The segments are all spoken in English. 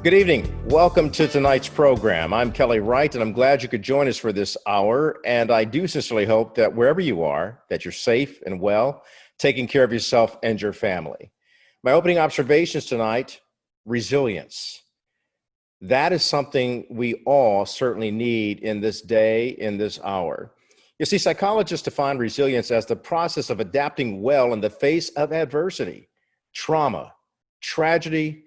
Good evening. Welcome to tonight's program. I'm Kelly Wright, and I'm glad you could join us for this hour. And I do sincerely hope that wherever you are, that you're safe and well, taking care of yourself and your family. My opening observations tonight, resilience. That is something we all certainly need in this day, in this hour. You see, psychologists define resilience as the process of adapting well in the face of adversity, trauma, tragedy,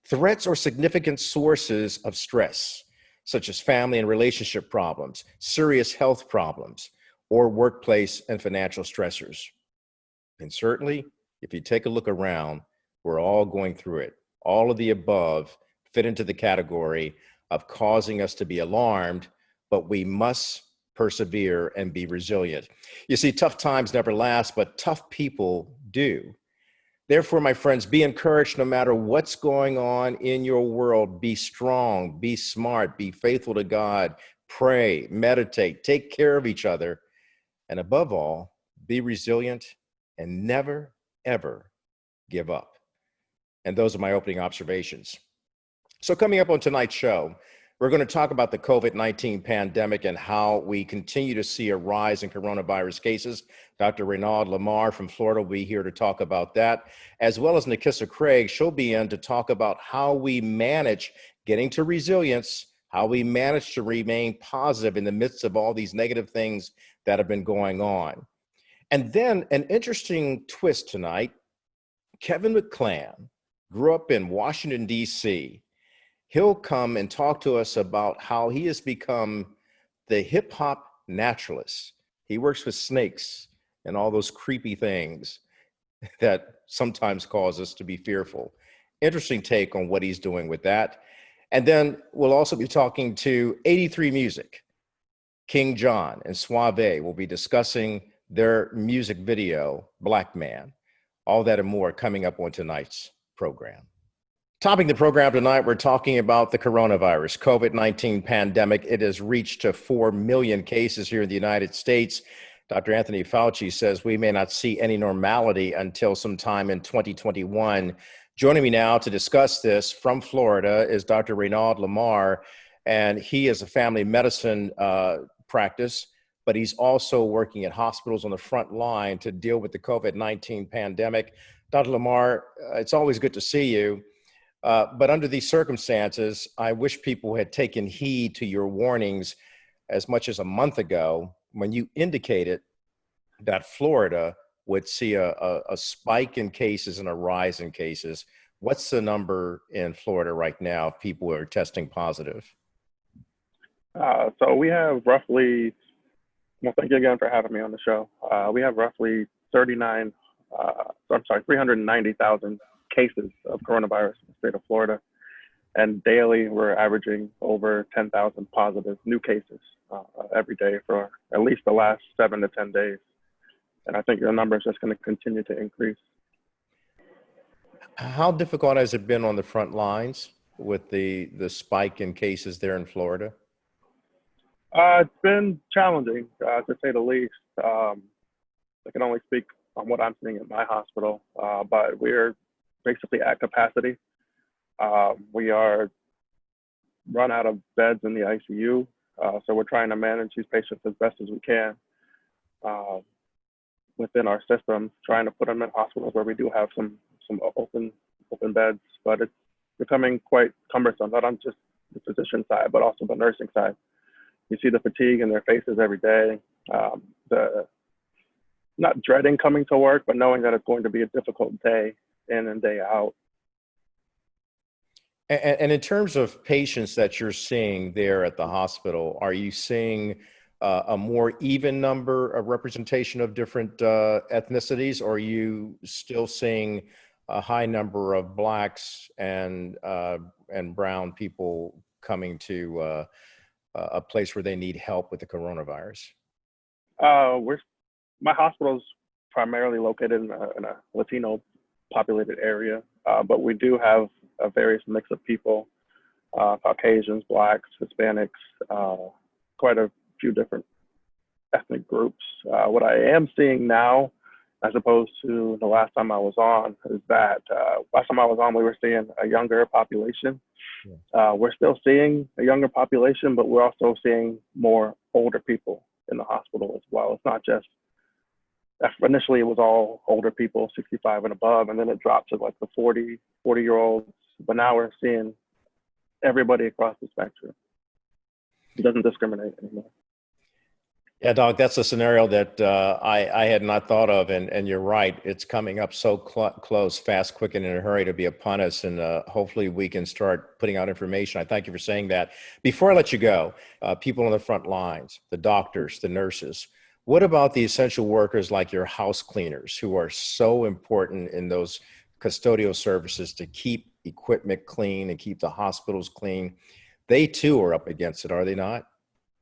threats, or significant sources of stress, such as family and relationship problems, serious health problems, or workplace and financial stressors. And certainly, if you take a look around, we're all going through it. All of the above fit into the category of causing us to be alarmed, but we must persevere and be resilient. You see, tough times never last, but tough people do. Therefore, my friends, be encouraged no matter what's going on in your world. Be strong, be smart, be faithful to God, pray, meditate, take care of each other, and above all, be resilient and never, ever give up. And those are my opening observations. So coming up on tonight's show, we're going to talk about the COVID-19 pandemic and how we continue to see a rise in coronavirus cases. Dr. Renaud Lamar from Florida will be here to talk about that, as well as Nikissa Craig. She'll be in to talk about how we manage getting to resilience, how we manage to remain positive in the midst of all these negative things that have been going on. And then an interesting twist tonight, Kevin McClan grew up in Washington, D.C. He'll come and talk to us about how he has become the HipHop Naturalist. He works with snakes and all those creepy things that sometimes cause us to be fearful. Interesting take on what he's doing with that. And then we'll also be talking to 83 Music. King John and Suave will be discussing their music video, Black Man. All that and more coming up on tonight's program. Topping the program tonight, we're talking about the coronavirus, COVID-19 pandemic. It has reached to 4 million cases here in the United States. Dr. Anthony Fauci says we may not see any normality until sometime in 2021. Joining me now to discuss this from Florida is Dr. Renaud Lamar, and he is a family medicine practice, but he's also working at hospitals on the front line to deal with the COVID-19 pandemic. Dr. Lamar, it's always good to see you. But under these circumstances, I wish people had taken heed to your warnings as much as a month ago when you indicated that Florida would see a spike in cases and a rise in cases. What's the number in Florida right now of people who are testing positive? So we have roughly, well, thank you again for having me on the show. We have roughly 390,000 cases of coronavirus in the state of Florida. And daily, we're averaging over 10,000 positive new cases every day for at least the last 7 to 10 days. And I think the number is just going to continue to increase. How difficult has it been on the front lines with the spike in cases there in Florida? It's been challenging, to say the least. I can only speak on what I'm seeing at my hospital, but we're basically at capacity. We are run out of beds in the ICU, so we're trying to manage these patients as best as we can within our system, trying to put them in hospitals where we do have some open beds, but it's becoming quite cumbersome, not on just the physician side, but also the nursing side. You see the fatigue in their faces every day, not dreading coming to work, but knowing that it's going to be a difficult day in and day out. And in terms of patients that you're seeing there at the hospital, are you seeing a more even number of representation of different ethnicities, or are you still seeing a high number of Blacks and brown people coming to a place where they need help with the coronavirus? My hospital's primarily located in a Latino populated area, but we do have a various mix of people, Caucasians, Blacks, Hispanics, quite a few different ethnic groups. What I am seeing now as opposed to the last time I was on, is that last time I was on, we were seeing a younger population. We're still seeing a younger population, but we're also seeing more older people in the hospital as well. It's not just, initially it was all older people, 65 and above, and then it dropped to like the 40-year-olds. But now we're seeing everybody across the spectrum. It doesn't discriminate anymore. Yeah, Doc, that's a scenario that I had not thought of, and you're right. It's coming up so close, fast, quick, and in a hurry to be upon us, and hopefully we can start putting out information. I thank you for saying that. Before I let you go, people on the front lines, the doctors, the nurses, what about the essential workers like your house cleaners who are so important in those custodial services to keep equipment clean and keep the hospitals clean? They too are up against it, are they not?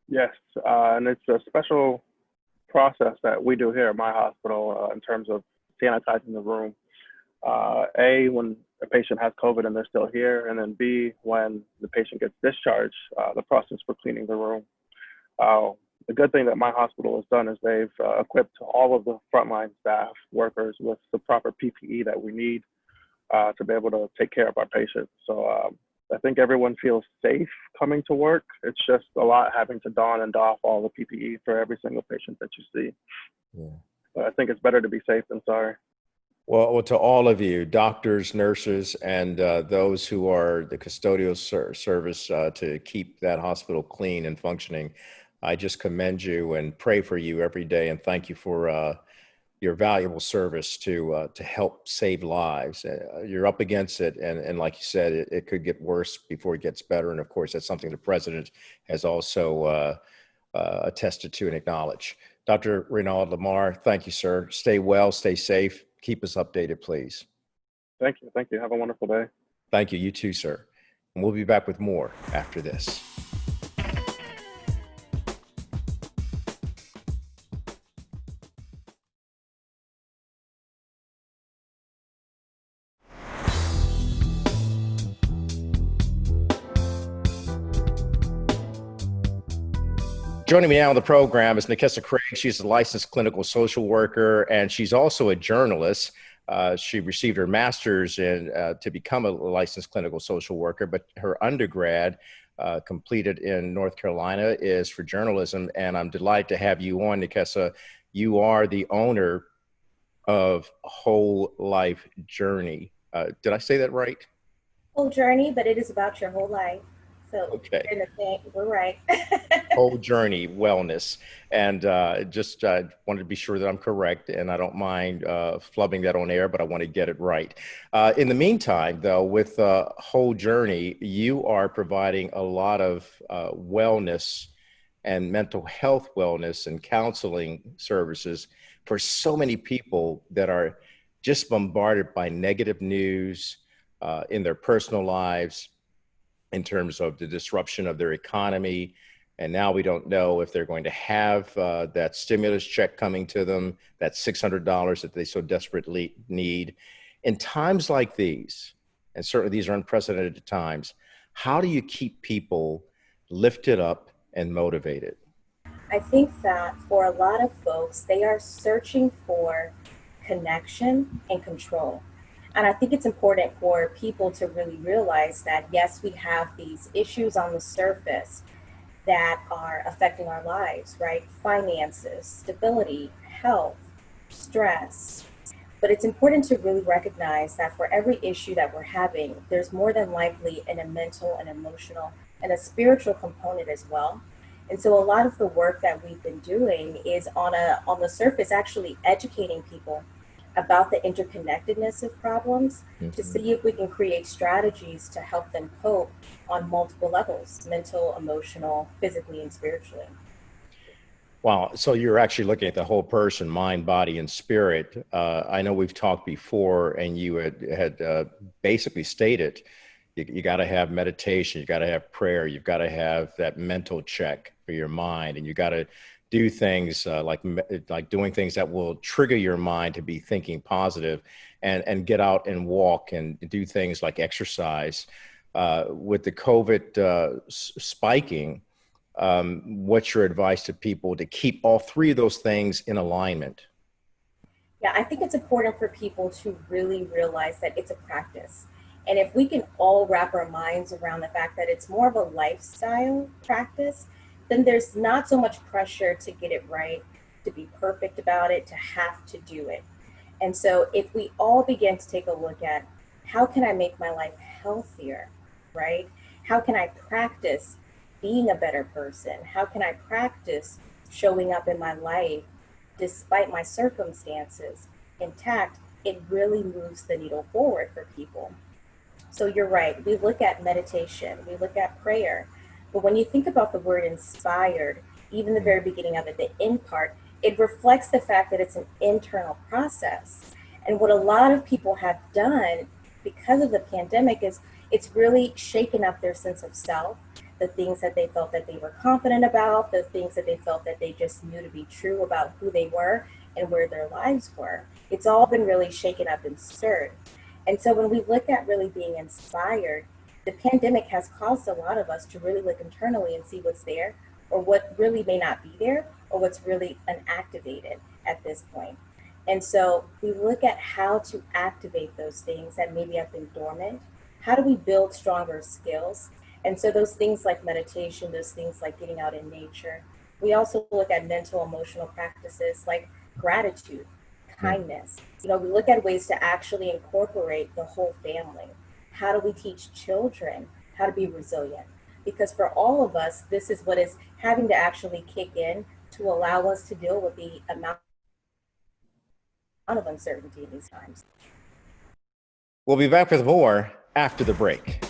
Yes, and it's a special process that we do here at my hospital in terms of sanitizing the room. A, when a patient has COVID and they're still here, and then B, when the patient gets discharged, the process for cleaning the room. The good thing that my hospital has done is they've equipped all of the frontline staff workers with the proper PPE that we need to be able to take care of our patients. So I think everyone feels safe coming to work. It's just a lot having to don and doff all the PPE for every single patient that you see. Yeah. But I think it's better to be safe than sorry. Well, to all of you, doctors, nurses, and those who are the custodial service to keep that hospital clean and functioning, I just commend you and pray for you every day, and thank you for your valuable service to help save lives. You're up against it, and like you said, it could get worse before it gets better. And of course, that's something the president has also attested to and acknowledged. Dr. Renaud Lamar, thank you, sir. Stay well, stay safe. Keep us updated, please. Thank you. Thank you. Have a wonderful day. Thank you. You too, sir. And we'll be back with more after this. Joining me now on the program is Nikessa Craig. She's a licensed clinical social worker, and she's also a journalist. She received her master's in to become a licensed clinical social worker, but her undergrad completed in North Carolina is for journalism. And I'm delighted to have you on, Nikessa. You are the owner of Whole Life Journey. Did I say that right? Whole journey, but it is about your whole life. So okay, we're right. Whole Journey Wellness. And just wanted to be sure that I'm correct, and I don't mind flubbing that on air, but I want to get it right. In the meantime, though, with Whole Journey, you are providing a lot of wellness and mental health wellness and counseling services for so many people that are just bombarded by negative news in their personal lives, in terms of the disruption of their economy. And now we don't know if they're going to have that stimulus check coming to them, that $600 that they so desperately need. In times like these, and certainly these are unprecedented times, how do you keep people lifted up and motivated? I think that for a lot of folks, they are searching for connection and control. And I think it's important for people to really realize that, yes, we have these issues on the surface that are affecting our lives, right? Finances, stability, health, stress. But it's important to really recognize that for every issue that we're having, there's more than likely a mental and emotional and a spiritual component as well. And so a lot of the work that we've been doing is on the surface, actually educating people about the interconnectedness of problems, to see if we can create strategies to help them cope on multiple levels: mental, emotional, physically, and spiritually. Wow. So you're actually looking at the whole person, mind, body, and spirit. I know we've talked before, and you had basically stated you got to have meditation, you got to have prayer, you've got to have that mental check for your mind, and you got to do things like doing things that will trigger your mind to be thinking positive, and get out and walk and do things like exercise. With the COVID spiking, what's your advice to people to keep all three of those things in alignment? Yeah, I think it's important for people to really realize that it's a practice. And if we can all wrap our minds around the fact that it's more of a lifestyle practice, then there's not so much pressure to get it right, to be perfect about it, to have to do it. And so if we all begin to take a look at how can I make my life healthier, right? How can I practice being a better person? How can I practice showing up in my life despite my circumstances intact? It really moves the needle forward for people. So you're right. We look at meditation, we look at prayer. But when you think about the word inspired, even the very beginning of it, the in part, it reflects the fact that it's an internal process. And what a lot of people have done because of the pandemic is it's really shaken up their sense of self, the things that they felt that they were confident about, the things that they felt that they just knew to be true about who they were and where their lives were. It's all been really shaken up and stirred. And so when we look at really being inspired, the pandemic has caused a lot of us to really look internally and see what's there or what really may not be there or what's really unactivated at this point. And so we look at how to activate those things that maybe have been dormant. How do we build stronger skills? And so those things like meditation, those things like getting out in nature. We also look at mental, emotional practices like gratitude, kindness. You know, we look at ways to actually incorporate the whole family. How do we teach children how to be resilient? Because for all of us, this is what is having to actually kick in to allow us to deal with the amount of uncertainty in these times. We'll be back with more after the break.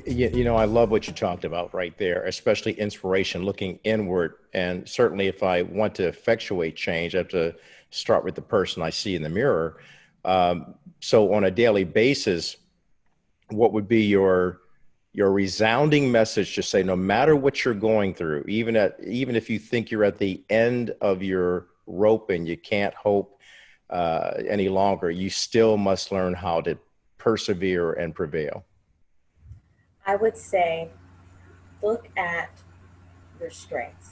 You know, I love what you talked about right there, especially inspiration, looking inward. And certainly, if I want to effectuate change, I have to start with the person I see in the mirror. So, on a daily basis, what would be your resounding message to say, no matter what you're going through, even if you think you're at the end of your rope and you can't hope any longer, you still must learn how to persevere and prevail? I would say look at your strengths,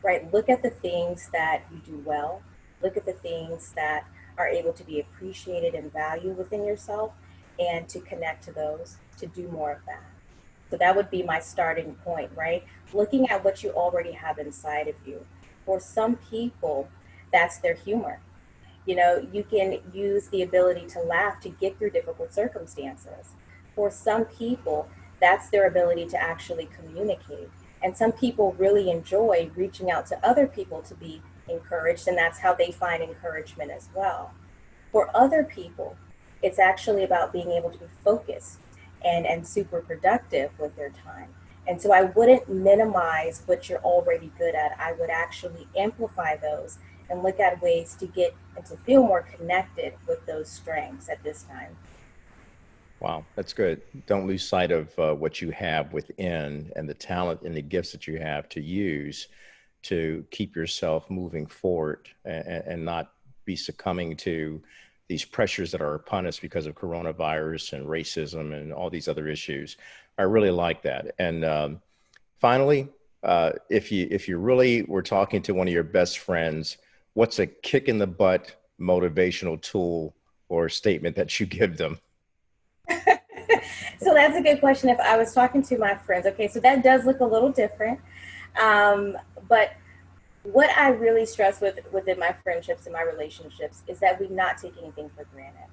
right? Look at the things that you do well. Look at the things that are able to be appreciated and valued within yourself and to connect to those, to do more of that. So that would be my starting point, right? Looking at what you already have inside of you. For some people, that's their humor. You know, you can use the ability to laugh to get through difficult circumstances. For some people, that's their ability to actually communicate. And some people really enjoy reaching out to other people to be encouraged, and that's how they find encouragement as well. For other people, it's actually about being able to be focused and super productive with their time. And so I wouldn't minimize what you're already good at. I would actually amplify those and look at ways to get and to feel more connected with those strengths at this time. Wow, that's good. Don't lose sight of what you have within and the talent and the gifts that you have to use to keep yourself moving forward and not be succumbing to these pressures that are upon us because of coronavirus and racism and all these other issues. I really like that. And finally, if you really were talking to one of your best friends, what's a kick in the butt motivational tool or statement that you give them? So that's a good question. If I was talking to my friends, okay, so that does look a little different. But what I really stress within my friendships and my relationships is that we not take anything for granted,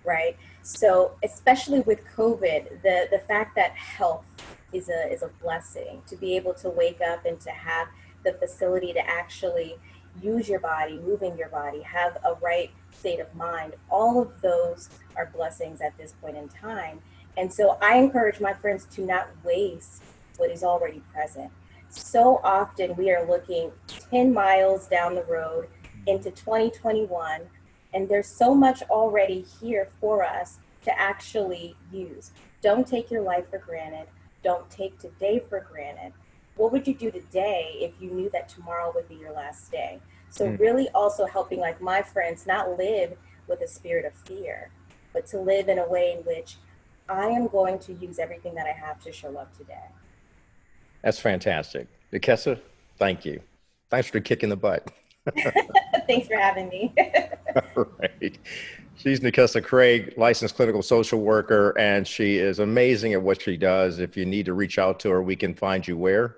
right? So especially with COVID, the fact that health is a blessing to be able to wake up and to have the facility to actually use your body, moving your body, have a right state of mind. All of those are blessings at this point in time. And so I encourage my friends to not waste what is already present. So often we are looking 10 miles down the road into 2021, and there's so much already here for us to actually use. Don't take your life for granted. Don't take today for granted. what would you do today if you knew that tomorrow would be your last day? So Mm. really also helping like my friends not live with a spirit of fear, but to live in a way in which I am going to use everything that I have to show up today. That's fantastic. Nikessa, thank you. Thanks for kicking the butt. Thanks for having me. All right. She's Nikessa Craig, licensed clinical social worker, and she is amazing at what she does. If you need to reach out to her, we can find you where?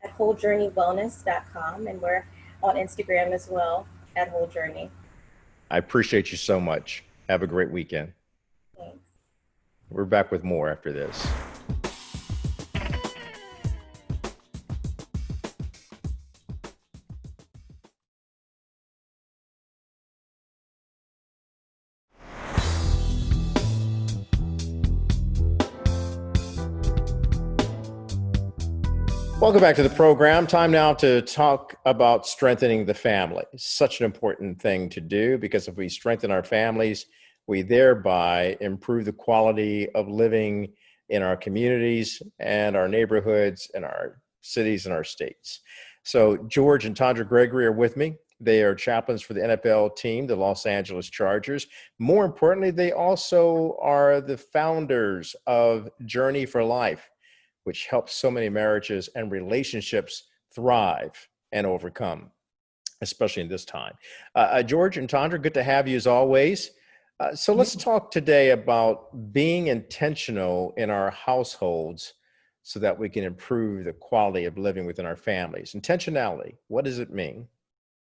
At wholejourneywellness.com, and we're on Instagram as well at Whole Journey. I appreciate you so much. Have a great weekend. Thanks. We're back with more after this. Welcome back to the program. Time now to talk about strengthening the family. Such an important thing to do, because if we strengthen our families, we thereby improve the quality of living in our communities and our neighborhoods and our cities and our states. So George and Tandra Gregory are with me. They are chaplains for the NFL team, the Los Angeles Chargers. More importantly, they also are the founders of Journey for Life, which helps so many marriages and relationships thrive and overcome, especially in this time. George and Tandra, good to have you as always. So let's talk today about being intentional in our households so that we can improve the quality of living within our families. Intentionality, what does it mean?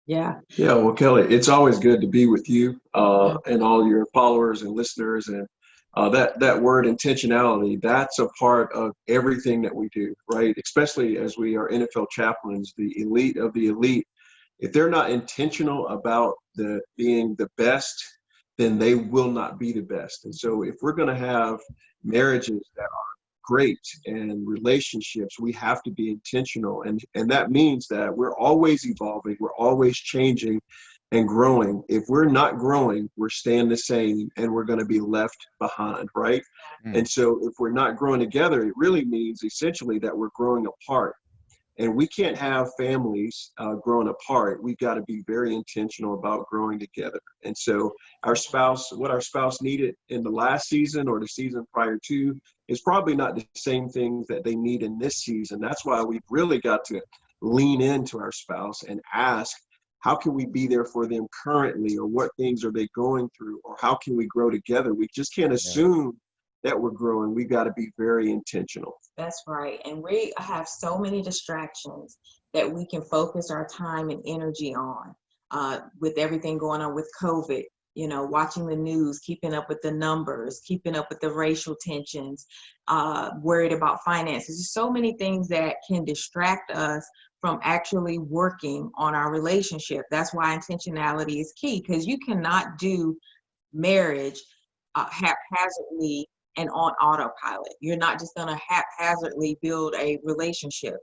Yeah. Yeah. Well, Kelly, it's always good to be with you and all your followers and listeners. And that word intentionality, that's a part of everything that we do, right? Especially as we are NFL chaplains, the elite of the elite. If they're not intentional about being the best, then they will not be the best. And so if we're going to have marriages that are great and relationships, we have to be intentional. And that means that we're always evolving, we're always changing and growing. If we're not growing, we're staying the same and we're going to be left behind, right? And so if we're not growing together, it really means essentially that we're growing apart. And we can't have families growing apart. We've got to be very intentional about growing together. And so what our spouse needed in the last season or the season prior to is probably not the same things that they need in this season. That's why we've really got to lean into our spouse and ask, how can we be there for them currently, or what things are they going through, or how can we grow together? We just can't assume that we're growing. We've got to be very intentional. That's right. And we have so many distractions that we can focus our time and energy on with everything going on with COVID, watching the news, keeping up with the numbers, keeping up with the racial tensions, worried about finances. There's so many things that can distract us from actually working on our relationship. That's why intentionality is key, because you cannot do marriage haphazardly and on autopilot. You're not just going to haphazardly build a relationship.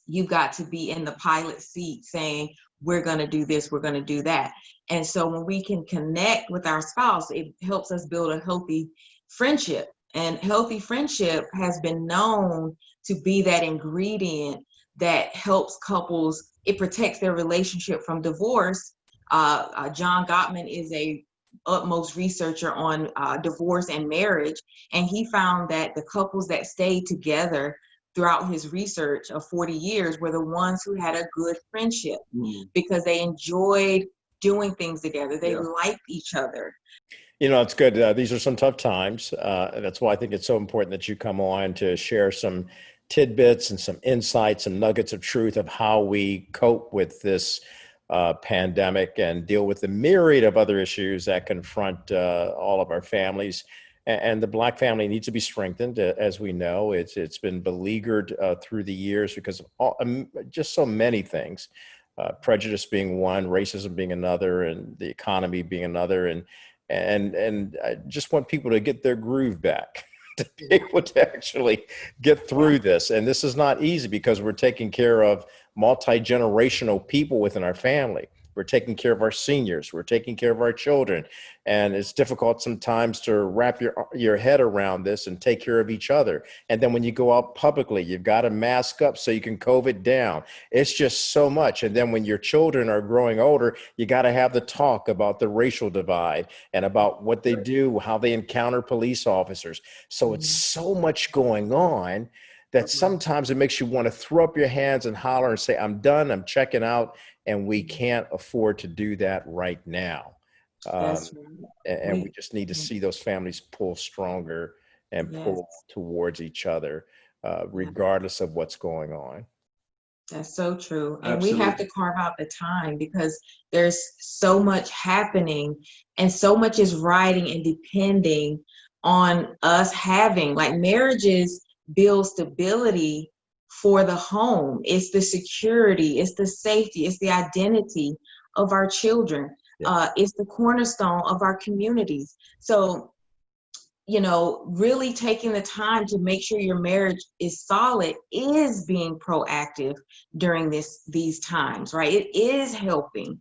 You've got to be in the pilot seat saying, we're going to do this, we're going to do that. And so when we can connect with our spouse, it helps us build a healthy friendship. And healthy friendship has been known to be that ingredient that helps couples. It protects their relationship from divorce. John Gottman is a utmost researcher on divorce and marriage, and he found that the couples that stayed together throughout his research of 40 years were the ones who had a good friendship because they enjoyed doing things together. They liked each other. It's good. These are some tough times. That's why I think it's so important that you come on to share some tidbits and some insights and nuggets of truth of how we cope with this pandemic and deal with the myriad of other issues that confront all of our families. And the Black family needs to be strengthened. As we know, it's been beleaguered through the years because of just so many things, prejudice being one, racism being another, and the economy being another. And I just want people to get their groove back, to be able to actually get through this. And this is not easy because we're taking care of multi-generational people within our family. We're taking care of our seniors. We're taking care of our children. And it's difficult sometimes to wrap your head around this and take care of each other. And then when you go out publicly, you've got to mask up so you can COVID down. It's just so much. And then when your children are growing older, you got to have the talk about the racial divide and about what they do, how they encounter police officers. So it's so much going on that sometimes it makes you want to throw up your hands and holler and say, I'm done, I'm checking out, and we can't afford to do that right now. That's And we just need to see those families pull stronger and pull towards each other, regardless of what's going on. That's so true. And Absolutely. we have to carve out the time because there's so much happening and so much is riding and depending on us having, like, marriages build stability for the home. It's the security, it's the safety, it's the identity of our children. It's the cornerstone of our communities. So, you know, really taking the time to make sure your marriage is solid is being proactive during these times, right? It is helping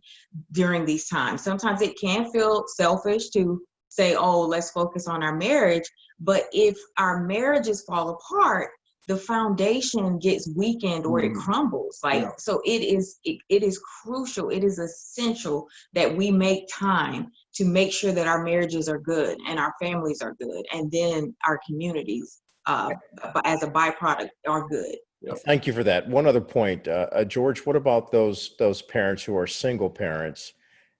during these times. Sometimes it can feel selfish to say, oh, let's focus on our marriage. But if our marriages fall apart, the foundation gets weakened or it crumbles. So it is crucial. It is essential that we make time to make sure that our marriages are good and our families are good, and then our communities, as a byproduct, are good. Thank you for that. One other point, George, what about those parents who are single parents?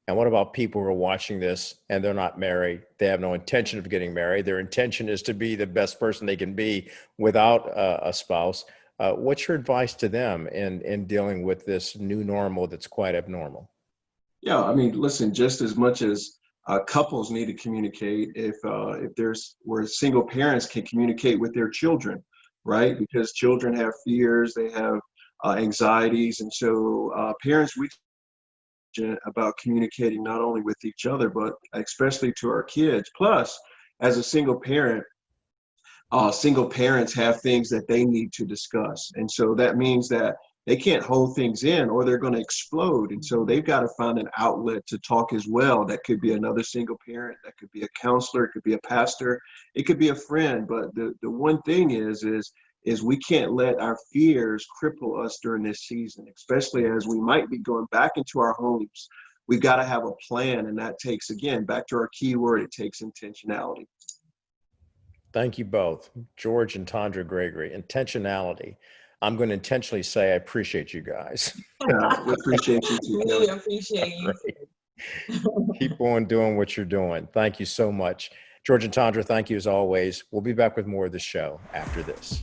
And what about people who are watching this and they're not married? They have no intention of getting married. Their intention is to be the best person they can be without a spouse. What's your advice to them in dealing with this new normal that's quite abnormal? Yeah, I mean, listen, just as much as couples need to communicate, if there's where single parents can communicate with their children, right? Because children have fears, they have anxieties, and so parents, we about communicating not only with each other, but especially to our kids. Plus, as a single parent, single parents have things that they need to discuss. And so that means that they can't hold things in or they're going to explode. And so they've got to find an outlet to talk as well. That could be another single parent, that could be a counselor, it could be a pastor, it could be a friend. But the one thing is we can't let our fears cripple us during this season, especially as we might be going back into our homes. We've got to have a plan, and that takes, again, back to our key word, it takes intentionality. Thank you both, George and Tondra Gregory. Intentionality. I'm going to intentionally say I appreciate you guys. Yeah, we appreciate you too. We appreciate you. Keep on doing what you're doing. Thank you so much. George and Tondra, thank you as always. We'll be back with more of the show after this.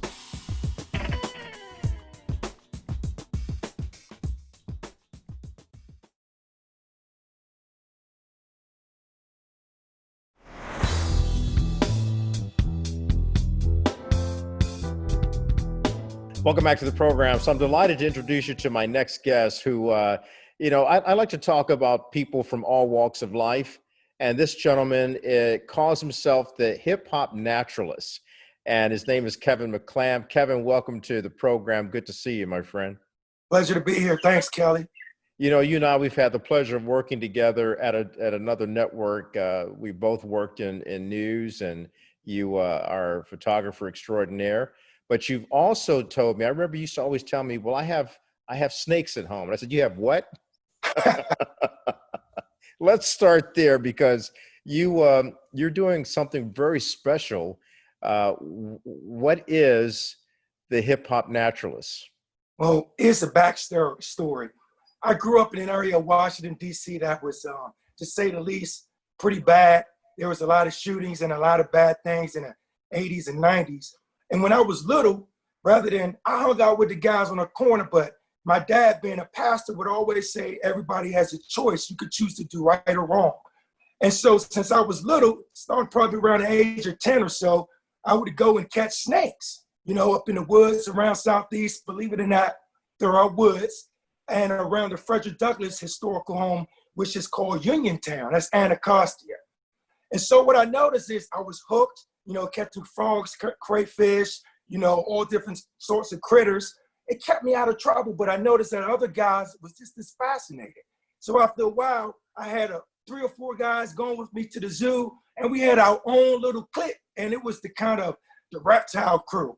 Welcome back to the program. So I'm delighted to introduce you to my next guest who, I like to talk about people from all walks of life. And this gentleman calls himself the HipHop Naturalist. And his name is Kevin McClam. Kevin, welcome to the program. Good to see you, my friend. Pleasure to be here. Thanks, Kelly. You know, you and I, we've had the pleasure of working together at another network. We both worked in news, and you are a photographer extraordinaire. But you've also told me, I remember you used to always tell me, well, I have snakes at home. And I said, you have what? Let's start there, because you're doing something very special. What is the HipHop Naturalist? Well, here's a backstory. I grew up in an area of Washington, D.C. that was, to say the least, pretty bad. There was a lot of shootings and a lot of bad things in the 80s and 90s. And when I was little, I hung out with the guys on the corner, but my dad, being a pastor, would always say, everybody has a choice. You could choose to do right or wrong. And so since I was little, starting probably around the age of 10 or so, I would go and catch snakes, up in the woods around Southeast. Believe it or not, there are woods, and around the Frederick Douglass historical home, which is called Uniontown. That's Anacostia. And so what I noticed is I was hooked, catching frogs, crayfish, all different sorts of critters. It kept me out of trouble, but I noticed that other guys was just as fascinated. So after a while, I had 3 or 4 guys going with me to the zoo, and we had our own little clique, and it was the reptile crew.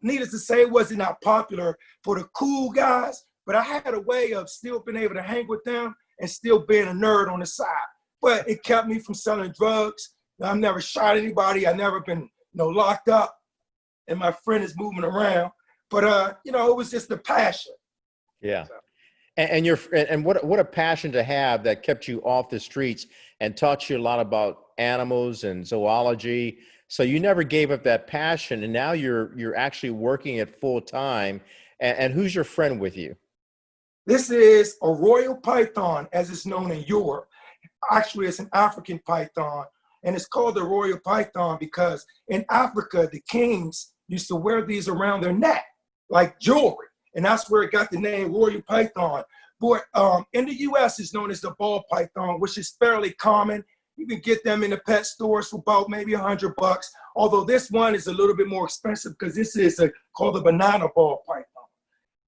Needless to say, it wasn't not popular for the cool guys, but I had a way of still being able to hang with them and still being a nerd on the side. But it kept me from selling drugs. I've never shot anybody. I've never been, locked up, and my friend is moving around. But it was just a passion. Yeah. And what a passion to have that kept you off the streets and taught you a lot about animals and zoology. So you never gave up that passion, and now you're actually working it full time. And who's your friend with you? This is a royal python, as it's known in Europe. Actually, it's an African python, and it's called the royal python because in Africa, the kings used to wear these around their neck like jewelry, and that's where it got the name royal python. But in the U.S., it's known as the ball python, which is fairly common. You can get them in the pet stores for about maybe $100, although this one is a little bit more expensive because this is called the banana ball python.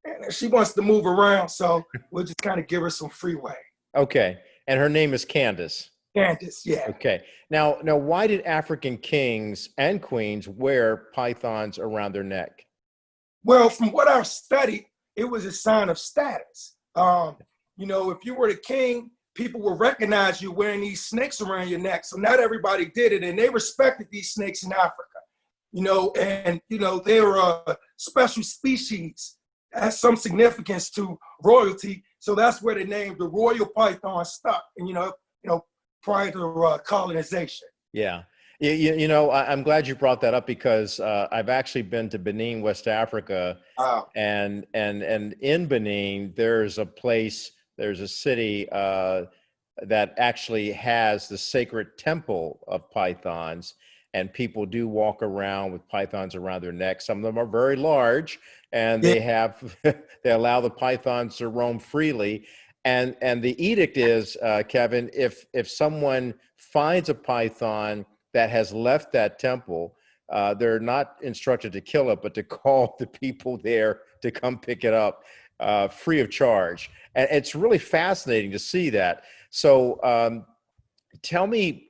And she wants to move around, so we'll just kind of give her some freeway. Okay. And her name is Candace. Candace, yeah. Okay. Now, why did African kings and queens wear pythons around their neck? Well, from what I've studied, it was a sign of status. If you were the king, people would recognize you wearing these snakes around your neck. So not everybody did it, and they respected these snakes in Africa. They were a special species, has some significance to royalty. So that's where the name, the royal python, stuck. And prior to colonization. Yeah. I'm glad you brought that up because I've actually been to Benin, West Africa, and in Benin there's a city that actually has the sacred temple of pythons, and people do walk around with pythons around their neck. Some of them are very large, and they allow the pythons to roam freely. And the edict is, Kevin, if someone finds a python that has left that temple, they're not instructed to kill it, but to call the people there to come pick it up free of charge. And it's really fascinating to see that. So tell me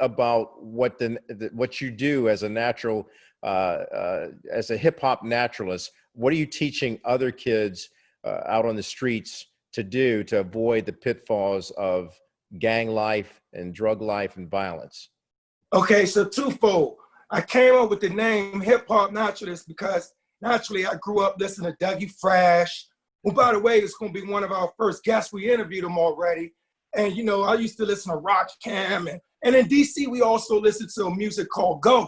about what you do as a natural, as a hip hop naturalist. What are you teaching other kids out on the streets to do to avoid the pitfalls of gang life and drug life and violence? Okay, so twofold. I came up with the name HipHop Naturalist because naturally I grew up listening to Dougie Fresh, who, by the way, is going to be one of our first guests. We interviewed him already. And, I used to listen to Rock Cam. And in DC, we also listened to a music called Go-Go.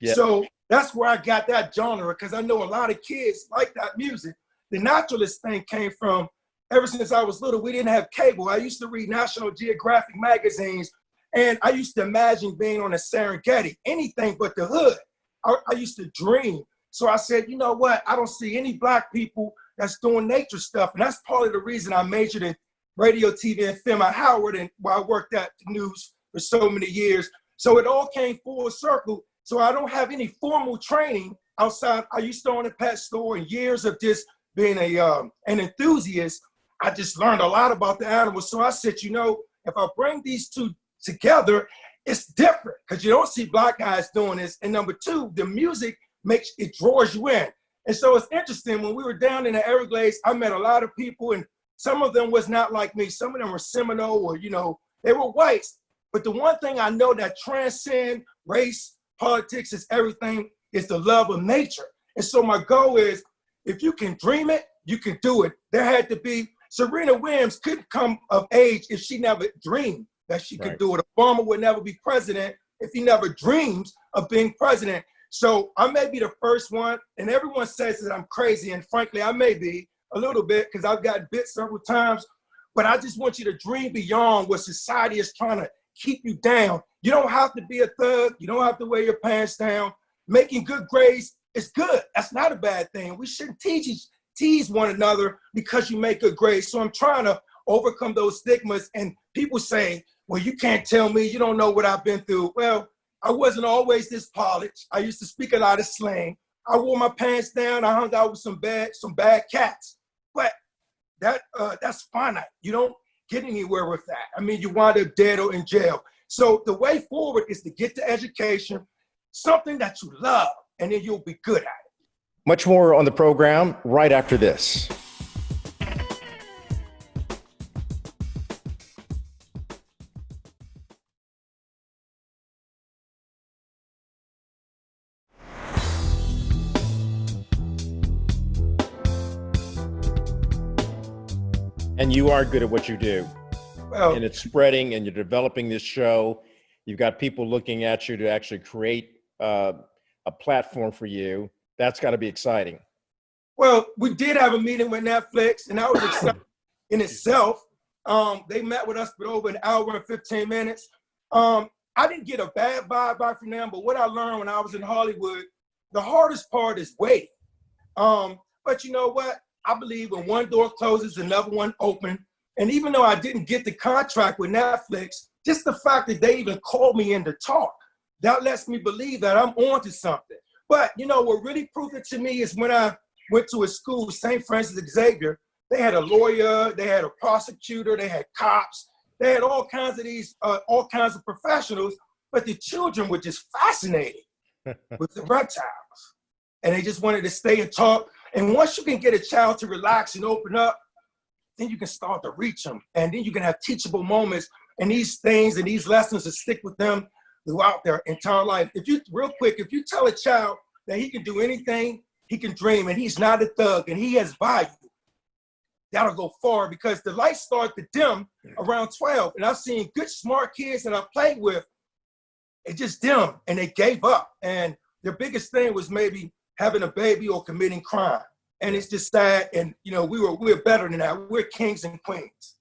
Yep. So that's where I got that genre, because I know a lot of kids like that music. The naturalist thing came from, ever since I was little, we didn't have cable. I used to read National Geographic magazines, and I used to imagine being on a Serengeti, anything but the hood. I used to dream. So I said, you know what? I don't see any Black people that's doing nature stuff. And that's part of the reason I majored in radio, TV, and film at Howard, and where I worked at the news for so many years. So it all came full circle. So I don't have any formal training outside. I used to own a pet store, and years of just being an enthusiast, I just learned a lot about the animals. So I said, if I bring these two together, it's different because you don't see Black guys doing this. And number two, the music draws you in. And so it's interesting, when we were down in the Everglades, I met a lot of people, and some of them was not like me. Some of them were Seminole, or, they were whites. But the one thing I know that transcends race, politics, is everything, is the love of nature. And so my goal is, if you can dream it, you can do it. There had to be, Serena Williams couldn't come of age if she never dreamed that she could do it. Obama would never be president if he never dreams of being president. So I may be the first one, and everyone says that I'm crazy, and frankly, I may be a little bit because I've gotten bit several times, but I just want you to dream beyond what society is trying to keep you down. You don't have to be a thug. You don't have to wear your pants down. Making good grades is good. That's not a bad thing. We shouldn't tease one another because you make good grades. So I'm trying to overcome those stigmas. And people say, well, you can't tell me, you don't know what I've been through. Well, I wasn't always this polished. I used to speak a lot of slang. I wore my pants down. I hung out with some bad cats. But that's finite. You don't get anywhere with that. I mean, you wind up dead or in jail. So the way forward is to get the education, something that you love, and then you'll be good at it. Much more on the program right after this. And you are good at what you do. Well, And it's spreading, and you're developing this show. You've got people looking at you to actually create a platform for you. That's got to be exciting. well, we did have a meeting with Netflix, and that was exciting in itself. They met with us for over an hour and 15 minutes. I didn't get a bad vibe back from them, but what I learned when I was in Hollywood, the hardest part is waiting. But you know what? I believe when one door closes, another one opens. And even though I didn't get the contract with Netflix, just the fact that they even called me in to talk, that lets me believe that I'm onto something. But you know, what really proved it to me is when I went to a school, St. Francis Xavier, they had a lawyer, they had a prosecutor, they had cops, they had all kinds of professionals, but the children were just fascinated with the reptiles. And they just wanted to stay and talk. And once you can get a child to relax and open up, then you can start to reach them. And then you can have teachable moments, and these things and these lessons will stick with them throughout their entire life. If you tell a child that he can do anything, he can dream, and he's not a thug, and he has value, that'll go far, because the lights start to dim around 12. And I've seen good, smart kids that I played with, it just dimmed, and they gave up. And their biggest thing was maybe having a baby or committing crime. And it's just sad. And, you know, we're better than that. We're kings and queens.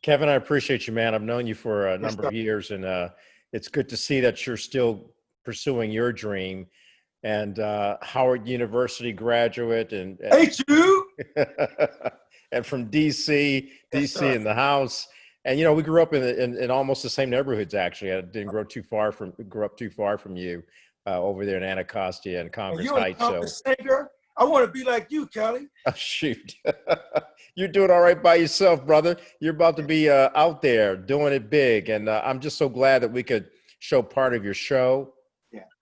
Kevin, I appreciate you, man. I've known you for a number of years, and it's good to see that you're still pursuing your dream. And Howard University graduate, and Hey, you! and from DC in the house. And, you know, we grew up in almost the same neighborhoods, actually. I didn't grew up too far from you over there in Anacostia and Congress Heights. So, singer. I want to be like you, Kelly. oh, shoot. You're doing all right by yourself, brother. You're about to be out there doing it big. And I'm just so glad that we could show part of your show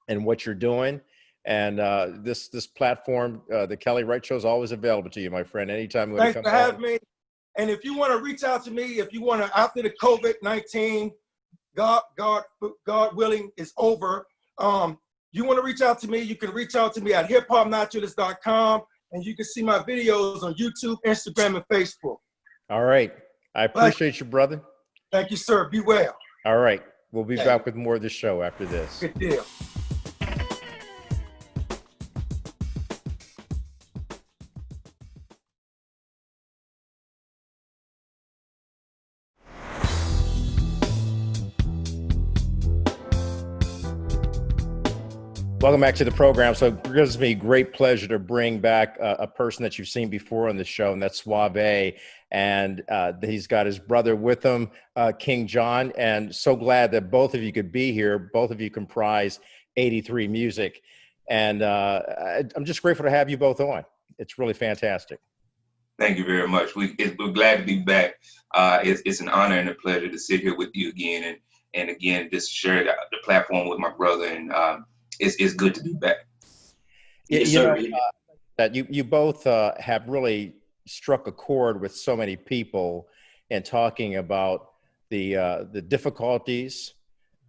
and what you're doing. And this platform, the Kelly Wright Show, is always available to you, my friend. Anytime you want to come. Thanks for having me. And if you want to reach out to me, if you want to, after the COVID-19, God willing, is over, you want to reach out to me, you can reach out to me at hiphopnaturalist.com, and you can see my videos on YouTube, Instagram, and Facebook. All right. I appreciate you, brother. Thank you, sir. Be well. All right. We'll be back with more of the show after this. Good deal. Welcome back to the program. So it gives me great pleasure to bring back a person that you've seen before on the show, and that's Suave. And he's got his brother with him, King John. And so glad that both of you could be here. Both of you comprise 83 Music. And I'm just grateful to have you both on. It's really fantastic. Thank you very much. We're glad to be back. It's an honor and a pleasure to sit here with you again, and again, just share the platform with my brother. And it's good to be back. Yes, sir. That you both have really struck a chord with so many people in talking about the difficulties,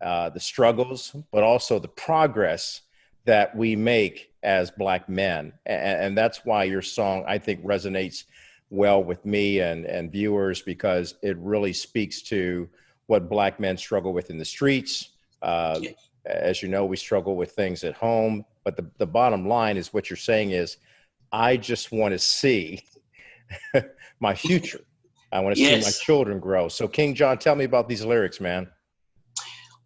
the struggles, but also the progress that we make as Black men. And that's why your song, I think, resonates well with me and viewers, because it really speaks to what Black men struggle with in the streets. Yes. As you know, we struggle with things at home, but the bottom line is what you're saying is, I just want to see my future. I want to see my children grow. So King John, tell me about these lyrics, man.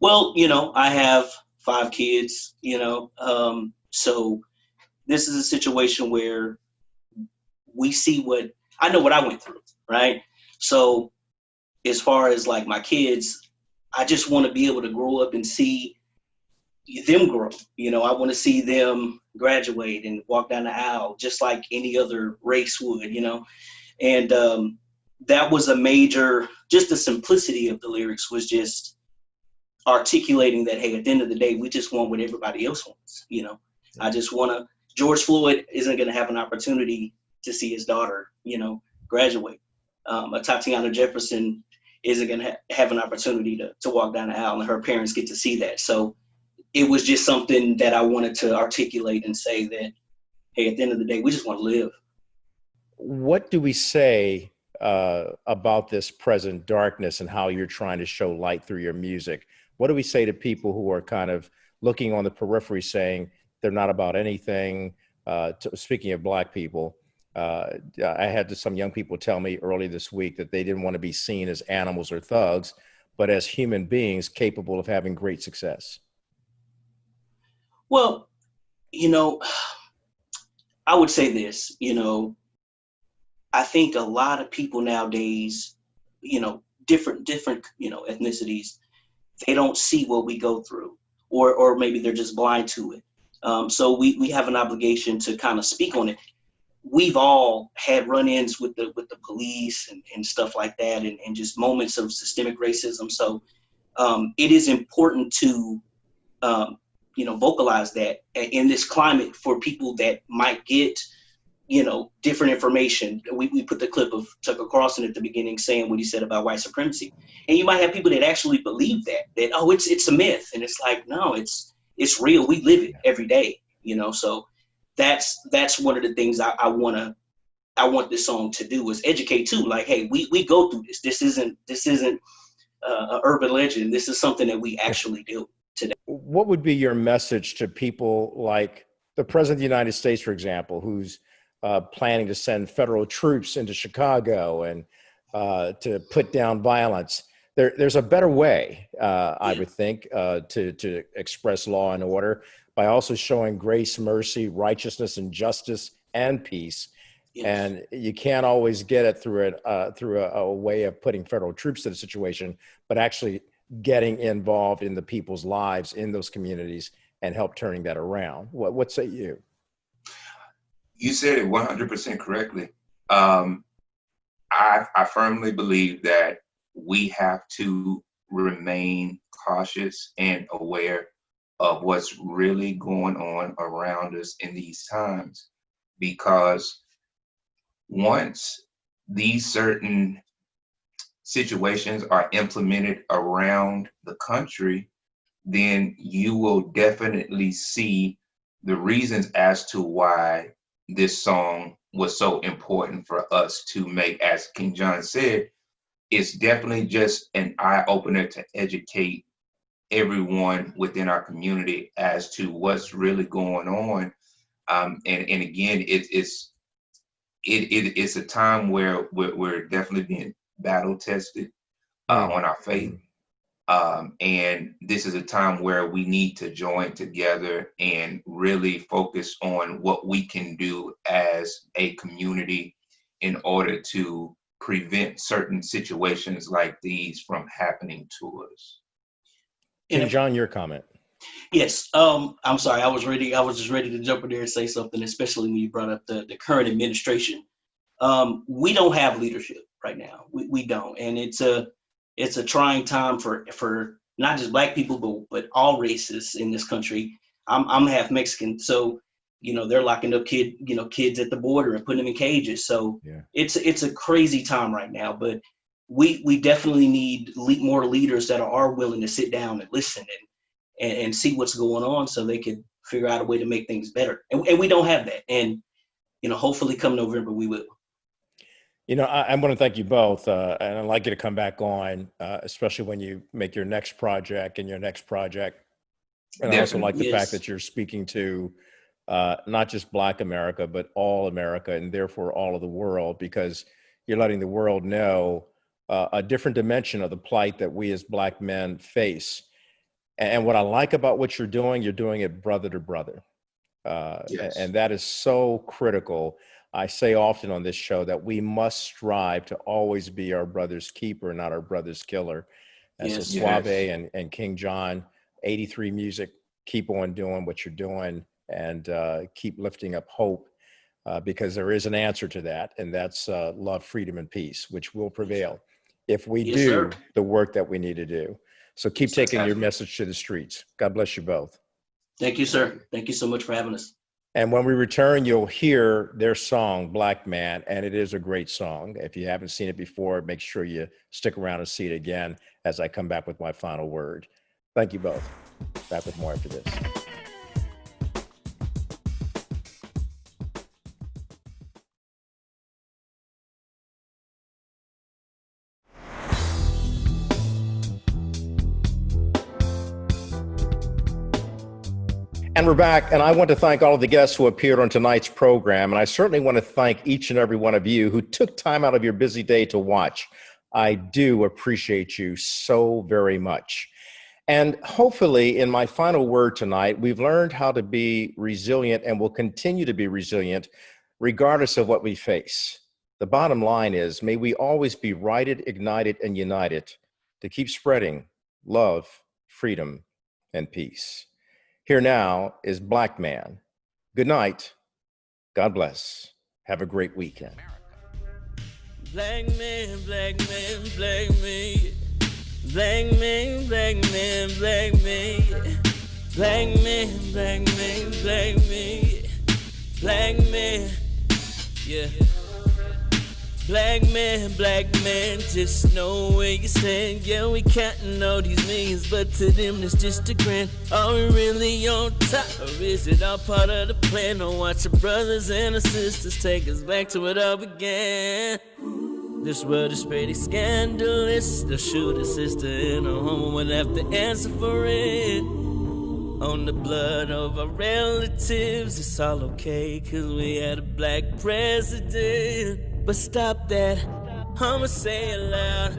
Well, you know, I have 5 kids, you know, so this is a situation where we see I know what I went through, right? So as far as like my kids, I just want to be able to grow up and see them grow. You know, I want to see them graduate and walk down the aisle just like any other race would, you know. And that was a major, just the simplicity of the lyrics was just articulating that, hey, at the end of the day, we just want what everybody else wants. You know, I just want to, George Floyd isn't going to have an opportunity to see his daughter, you know, graduate. A Tatiana Jefferson isn't going to have an opportunity to walk down the aisle, and her parents get to see that. So it was just something that I wanted to articulate and say that, hey, at the end of the day, we just want to live. What do we say about this present darkness and how you're trying to show light through your music? What do we say to people who are kind of looking on the periphery saying they're not about anything? Speaking of Black people, I had some young people tell me early this week that they didn't want to be seen as animals or thugs, but as human beings capable of having great success. Well, you know, I would say this, you know, I think a lot of people nowadays, you know, different, you know, ethnicities, they don't see what we go through, or maybe they're just blind to it. So we have an obligation to kind of speak on it. We've all had run-ins with the police and stuff like that, and just moments of systemic racism. So it is important to, you know, vocalize that in this climate for people that might get, you know, different information. We put the clip of Tucker Carlson at the beginning saying what he said about white supremacy. And you might have people that actually believe that, oh, it's a myth. And it's like, no, it's real. We live it every day, you know? So that's one of the things I want this song to do, is educate too. Like, hey, we go through this. This isn't an urban legend. This is something that we actually do today. What would be your message to people like the President of the United States, for example, who's planning to send federal troops into Chicago and to put down violence? There's a better way, I would think, to express law and order by also showing grace, mercy, righteousness, and justice and peace. Yes. And you can't always get it through a way of putting federal troops to the situation, but actually getting involved in the people's lives in those communities and help turning that around. What say you? You said it 100% correctly. I firmly believe that we have to remain cautious and aware of what's really going on around us in these times, because once these certain situations are implemented around the country, then you will definitely see the reasons as to why this song was so important for us to make. As King John said, it's definitely just an eye-opener to educate everyone within our community as to what's really going on. And again, it's a time where we're definitely being battle tested on our faith. And this is a time where we need to join together and really focus on what we can do as a community in order to prevent certain situations like these from happening to us. King John, your comment. Yes. I'm sorry. I was just ready to jump in there and say something, especially when you brought up the current administration. We don't have leadership right now. We don't. And it's a trying time for not just Black people, but all races in this country. I'm half Mexican, so you know they're locking up kids at the border and putting them in cages. So yeah. It's a crazy time right now. But we definitely need more leaders that are willing to sit down and listen and see what's going on, so they can figure out a way to make things better. And we don't have that. And you know, hopefully come November we will. You know, I want to thank you both, and I'd like you to come back on, especially when you make your next project and your next project. And I also like the fact that you're speaking to not just Black America, but all America, and therefore all of the world, because you're letting the world know a different dimension of the plight that we as Black men face. And what I like about what you're doing it brother to brother. Yes. And that is so critical. I say often on this show that we must strive to always be our brother's keeper, not our brother's killer. And so Suave and King John, 83 Music, keep on doing what you're doing and keep lifting up hope because there is an answer to that, and that's love, freedom, and peace, which will prevail if we Yes, do sir. the work that we need to do. So keep taking your message to the streets. God bless you both. Thank you, sir. Thank you so much for having us. And when we return, you'll hear their song, Black Man, and it is a great song. If you haven't seen it before, make sure you stick around and see it again as I come back with my final word. Thank you both. Back with more after this. And we're back, and I want to thank all of the guests who appeared on tonight's program, and I certainly want to thank each and every one of you who took time out of your busy day to watch. I do appreciate you so very much. And hopefully, in my final word tonight, we've learned how to be resilient and will continue to be resilient regardless of what we face. The bottom line is, may we always be righted, ignited, and united to keep spreading love, freedom, and peace. Here now is Black Man. Good night. God bless. Have a great weekend. Black man, black man, black man. Black man, black man, black man. Black man, black man, black man. Black man, yeah. Black man, just know where you stand. Yeah, we counting all these millions, but to them it's just a grand. Are we really on top, or is it all part of the plan? Don't watch your brothers and our sisters take us back to where it all began. This world is pretty scandalous. They'll shoot a sister in a home, would have to answer for it. On the blood of our relatives, it's all okay, cause we had a black president. But stop that, I'ma say it loud.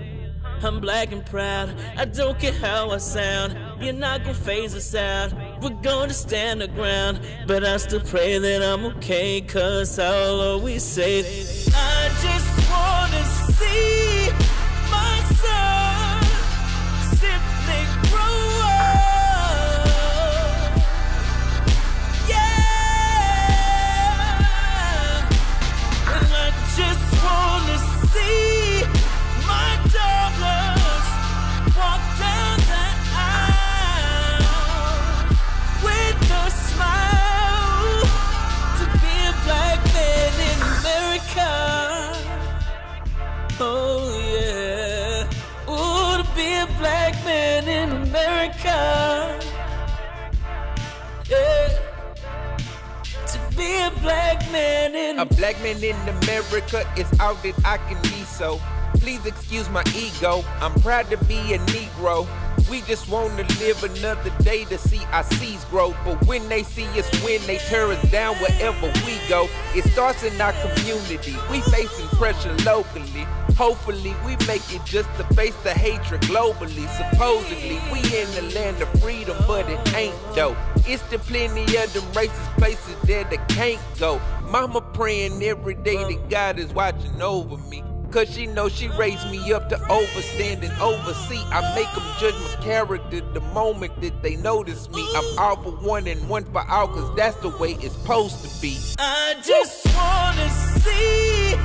I'm black and proud, I don't care how I sound. You're not gonna phase us out, we're gonna stand the ground. But I still pray that I'm okay, cause I'll always say, I just wanna see my son simply grow up. Yeah, and I just wanna see my daughters walk down the aisle with a smile. To be a black man in America, oh yeah. Ooh, to be a black man in America, yeah. To be a black man in A black man in America is all that I can be, so please excuse my ego. I'm proud to be a Negro. We just want to live another day to see our seeds grow. But when they see us win, they tear us down wherever we go. It starts in our community. We facing pressure locally. Hopefully we make it just to face the hatred globally. Supposedly we in the land of freedom, but it ain't though. It's the plenty of them racist places there that can't go. Mama praying every day that God is watching over me, cause she knows she raised me up to overstand and oversee. I make them judge my character the moment that they notice me. I'm all for one and one for all, cause that's the way it's supposed to be. I just wanna see